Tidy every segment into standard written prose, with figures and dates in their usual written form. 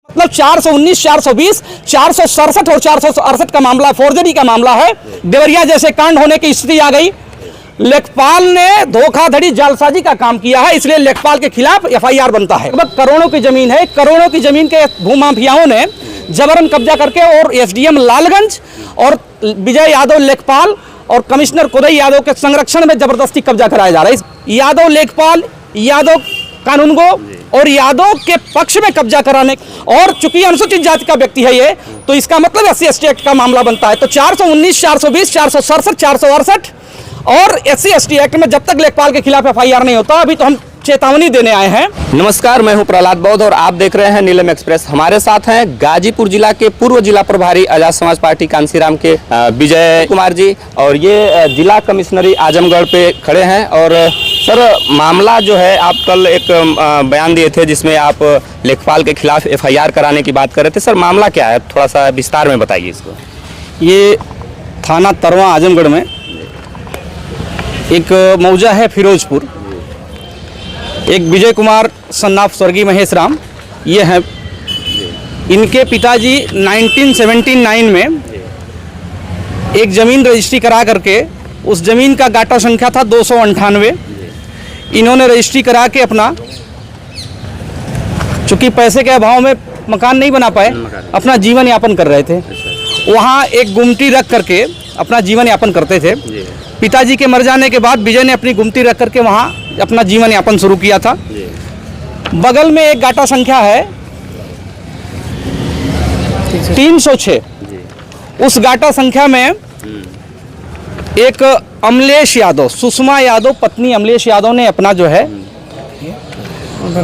मतलब 419, 420, 467 और 468 का मामला, फोर्जरी का मामला है। देवरिया जैसे कांड होने की स्थिति आ गई। लेखपाल ने धोखाधड़ी जालसाजी का काम किया है, इसलिए लेखपाल के खिलाफ एफआईआर बनता है। लगभग करोड़ों की जमीन है, करोड़ों की जमीन के भूमाफियाओं ने जबरन कब्जा करके और एसडीएम लालगंज और विजय यादव लेखपाल और कमिश्नर कोदई यादव के संरक्षण में जबरदस्ती कब्जा कराया जा रहा है। यादव लेखपाल, यादव कानूनगो और यादव के पक्ष में कब्जा कराने, और चूंकि अनुसूचित जाति का व्यक्ति है ये, तो इसका मतलब SC/ST एक्ट का मामला बनता है। तो 419, 420, 467, 468 और SC/ST एक्ट में जब तक लेखपाल के खिलाफ एफआईआर नहीं होता, अभी तो हम चेतावनी देने आए हैं। नमस्कार, मैं हूं प्रहलाद बौद्ध और आप देख रहे हैं नीलम एक्सप्रेस। हमारे साथ हैं गाजीपुर जिला के पूर्व जिला प्रभारी आजाद समाज पार्टी कांसीराम के विजय कुमार जी, और ये जिला कमिश्नरी आजमगढ़ पे खड़े हैं। और सर, मामला जो है, आप कल एक बयान दिए थे जिसमें आप लेखपाल के खिलाफ एफआईआर कराने की बात कर रहे थे। सर, मामला क्या है, थोड़ा सा विस्तार में बताइए इसको। ये थाना तरवा आजमगढ़ में एक मौजा है फिरोजपुर, एक विजय कुमार सन्नाफ स्वर्गीय महेश राम, ये हैं। इनके पिताजी 1979 में एक ज़मीन रजिस्ट्री करा करके, उस ज़मीन का गाटा संख्या था 298। इन्होंने रजिस्ट्री करा के अपना, चूँकि पैसे के अभाव में मकान नहीं बना पाए, अपना जीवन यापन कर रहे थे। वहाँ एक गुमटी रख करके अपना जीवन यापन करते थे। पिताजी के मर जाने के बाद विजय ने अपनी गुमटी रख करके वहाँ अपना जीवन यापन शुरू किया था। बगल में एक गाटा संख्या है 306। उस गाटा संख्या में एक अमलेश यादव, सुषमा यादव पत्नी अमलेश यादव ने अपना जो है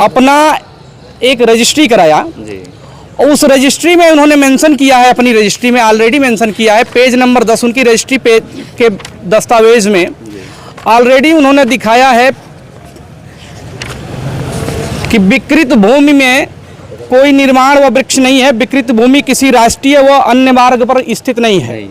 अपना एक रजिस्ट्री कराया। और उस रजिस्ट्री में उन्होंने मेंशन किया है, अपनी रजिस्ट्री में ऑलरेडी मेंशन किया है, पेज नंबर 10 उनकी रजिस्ट्री पेज के दस्तावेज में ऑलरेडी उन्होंने दिखाया है कि विकृत भूमि में कोई निर्माण व वृक्ष नहीं है। विकृत भूमि किसी राष्ट्रीय व अन्य मार्ग पर स्थित नहीं है।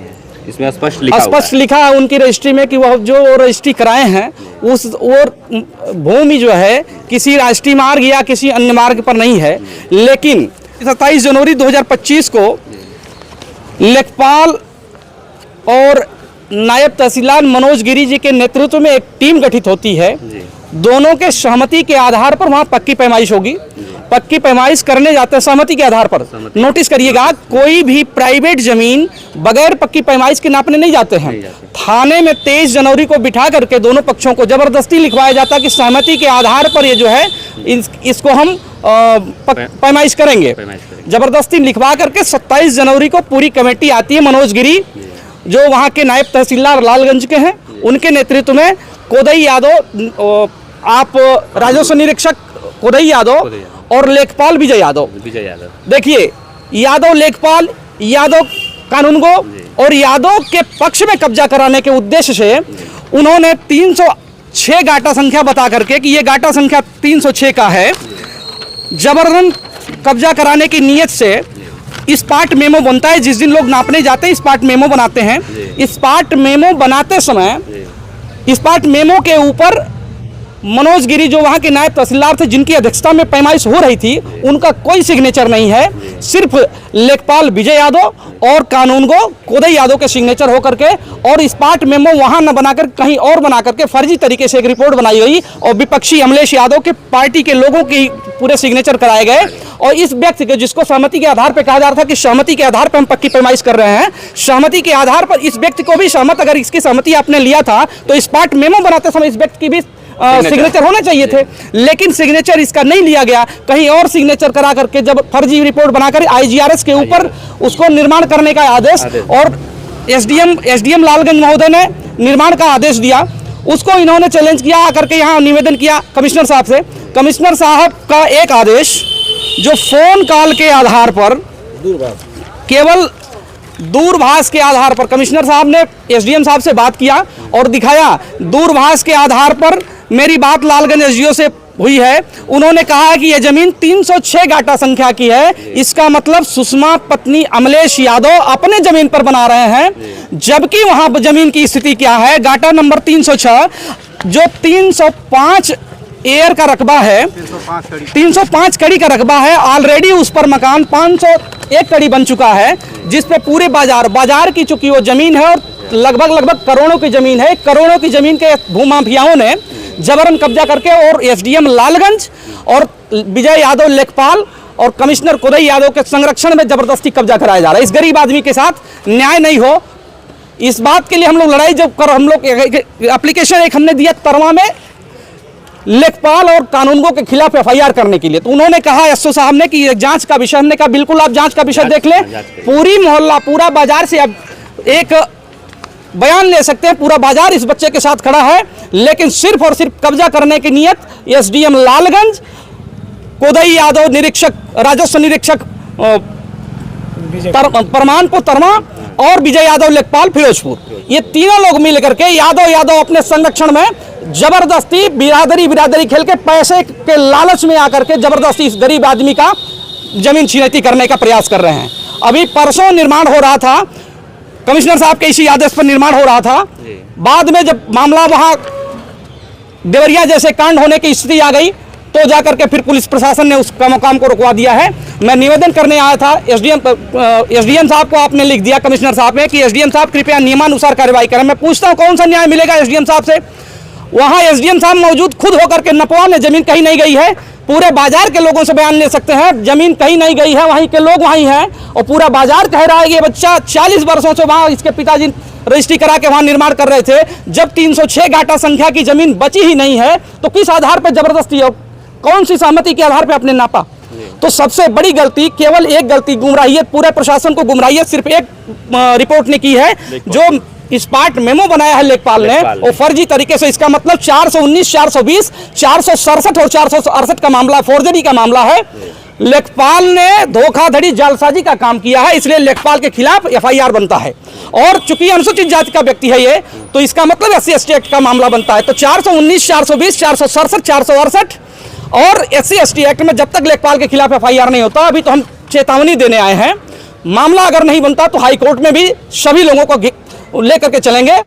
इसमें स्पष्ट लिखा है उनकी रजिस्ट्री में कि वह जो रजिस्ट्री कराए हैं उस भूमि जो है किसी राष्ट्रीय मार्ग या किसी अन्य मार्ग पर नहीं है। लेकिन 27 जनवरी 2025 को लेखपाल और नायब तहसीलदार मनोज गिरी जी के नेतृत्व में एक टीम गठित होती है। दोनों के सहमति के आधार पर वहाँ पक्की पैमाइश होगी। पक्की पैमाइश करने जाते हैं सहमति के आधार पर। नोटिस करिएगा, कोई भी प्राइवेट जमीन बगैर पक्की पैमाइश के नापने नहीं जाते हैं। थाने में 23 जनवरी को बिठा करके दोनों पक्षों को जबरदस्ती लिखवाया जाता है कि सहमति के आधार पर ये जो है इसको हम पैमाइश करेंगे। जबरदस्ती लिखवा करके 27 जनवरी को पूरी कमेटी आती है। मनोज गिरी जो वहाँ के नायब तहसीलदार लालगंज के हैं, उनके नेतृत्व में कोदई यादव, आप राजस्व निरीक्षक कोदई यादव और लेखपाल विजय यादव। देखिए, यादव लेखपाल, यादव कानूनगो और यादव के पक्ष में कब्जा कराने के उद्देश्य से उन्होंने 306 गाटा संख्या बता करके कि ये गाटा संख्या 306 का है, जबरदन कब्जा कराने की नीयत से स्पॉट मेमो बनता है। जिस दिन लोग नापने जाते हैं स्पॉट मेमो बनाते हैं। स्पॉट मेमो बनाते समय स्पॉट मेमो के ऊपर मनोज गिरी जो वहाँ के नायब तहसीलदार थे, जिनकी अध्यक्षता में पैमाइश हो रही थी, उनका कोई सिग्नेचर नहीं है। सिर्फ लेखपाल विजय यादव और कानूनगो कोदई यादव के सिग्नेचर होकर के, और स्पॉट मेमो वहाँ न बनाकर कहीं और बना करके फर्जी तरीके से एक रिपोर्ट बनाई गई और विपक्षी अमलेश यादव के पार्टी के लोगों की पूरे सिग्नेचर कराए गए। और इस व्यक्ति के, जिसको सहमति के आधार पर कहा जा रहा था कि सहमति के आधार पर हम पक्की पैमाइश कर रहे हैं, सहमति के आधार पर इस व्यक्ति को भी सहमत, अगर इसकी सहमति आपने लिया था तो स्पॉट मेमो बनाते समय इस व्यक्ति की भी सिग्नेचर होने चाहिए थे। लेकिन सिग्नेचर इसका नहीं लिया गया, कहीं और सिग्नेचर करा करके जब फर्जी रिपोर्ट बनाकर IGRS के ऊपर उसको निर्माण करने का आदेश, और SDM लालगंज महोदय ने निर्माण का आदेश दिया, उसको इन्होंने चैलेंज किया, आकर के यहाँ निवेदन किया कमिश्नर साहब से। कमिश्नर साहब का एक आदेश जो फोन कॉल के आधार पर, केवल दूरभाष के आधार पर, कमिश्नर साहब ने SDM साहब से बात किया और दिखाया, दूरभाष के आधार पर मेरी बात लालगंज SDO से हुई है। उन्होंने कहा कि यह जमीन 306 गाटा संख्या की है। इसका मतलब सुषमा पत्नी अमलेश यादव अपने जमीन पर बना रहे हैं, जबकि वहां जमीन की स्थिति क्या है, गाटा नंबर 306 जो 305 एयर का रकबा है, 305 कड़ी का रकबा है। ऑलरेडी उस पर मकान 501 कड़ी बन चुका है, जिस पे पूरे बाजार की चुकी वो जमीन है और लगभग करोड़ों की जमीन है। करोड़ों की जमीन के भूमाफियाओं ने जबरन कब्जा करके और एसडीएम लालगंज और विजय यादव लेखपाल और कमिश्नर कोदई यादव के संरक्षण में जबरदस्ती कब्जा कराया जा रहा है। इस गरीब आदमी के साथ न्याय नहीं हो, इस बात के लिए हम लोग लड़ाई जब कर, हम लोग एप्लीकेशन एक हमने दिया तरवा में लेखपाल और कानूनगो के खिलाफ एफआईआर करने के लिए, तो उन्होंने कहा एसओ साहब ने कि जांच का विषय, हमने कहा बिल्कुल आप जांच का विषय देख लें, पूरी मोहल्ला पूरा बाजार से अब एक बयान ले सकते हैं, पूरा बाजार इस बच्चे के साथ खड़ा है, लेकिन सिर्फ और सिर्फ कब्जा करने की नियत एसडीएम लालगंज, कोदई यादव निरीक्षक, राजस्व निरीक्षक परमानपुर तरमा और विजय यादव लेखपाल फिरोजपुर, ये तीनों लोग मिलकर के यादव अपने संरक्षण में जबरदस्ती बिरादरी खेल के पैसे के लालच में आकर के जबरदस्ती इस गरीब आदमी का जमीन छिनैती करने का प्रयास कर रहे हैं। अभी परसों निर्माण हो रहा था, कमिश्नर साहब के इसी आदेश पर निर्माण हो रहा था। बाद में जब मामला वहां देवरिया जैसे कांड होने की स्थिति आ गई, तो जाकर के फिर पुलिस प्रशासन ने उस काम को रुकवा दिया है। मैं निवेदन करने आया था एसडीएम साहब को, आपने लिख दिया कमिश्नर साहब ने कि एसडीएम साहब कृपया नियमानुसार कार्रवाई करें। मैं पूछता हूं कौन सा न्याय मिलेगा एसडीएम साहब से? वहां एसडीएम साहब मौजूद खुद होकर के नपवा में जमीन कहीं नहीं गई है, पूरे बाजार के लोगों से बयान ले सकते हैं, जमीन कहीं नहीं गई है, वहीं के लोग वहीं हैं और पूरा बाजार कह रहा है ये बच्चा 40 वर्षों से वहां इसके पिताजी रजिस्ट्री करा के वहां निर्माण कर रहे थे। जब 306 गाटा संख्या की जमीन बची ही नहीं है तो किस आधार पर जबरदस्ती हो, कौन सी सहमति के आधार पर आपने नापा? तो सबसे बड़ी गलती, केवल एक गलती, गुमराहियत, पूरे प्रशासन को गुमराहियत सिर्फ एक रिपोर्ट ने की है, जो स्पार्ट मेमो बनाया है लेखपाल ने, वो फर्जी तरीके से, इसका मतलब 419, 420, 467 और 468 का मामला, फोर्जरी का मामला है। लेखपाल ने धोखाधड़ी जालसाजी का काम किया है, इसलिए लेखपाल के खिलाफ एफआईआर बनता है। और चूंकि अनुसूचित जाति का व्यक्ति है ये, तो इसका मतलब SC/ST एक्ट का मामला बनता है। तो 419, 420, 467, 468 और SC/ST एक्ट में जब तक लेखपाल के खिलाफ एफआईआर नहीं होता, अभी तो हम चेतावनी देने आए हैं, मामला अगर नहीं बनता तो हाईकोर्ट में भी सभी लोगों को लेकर के चलेंगे।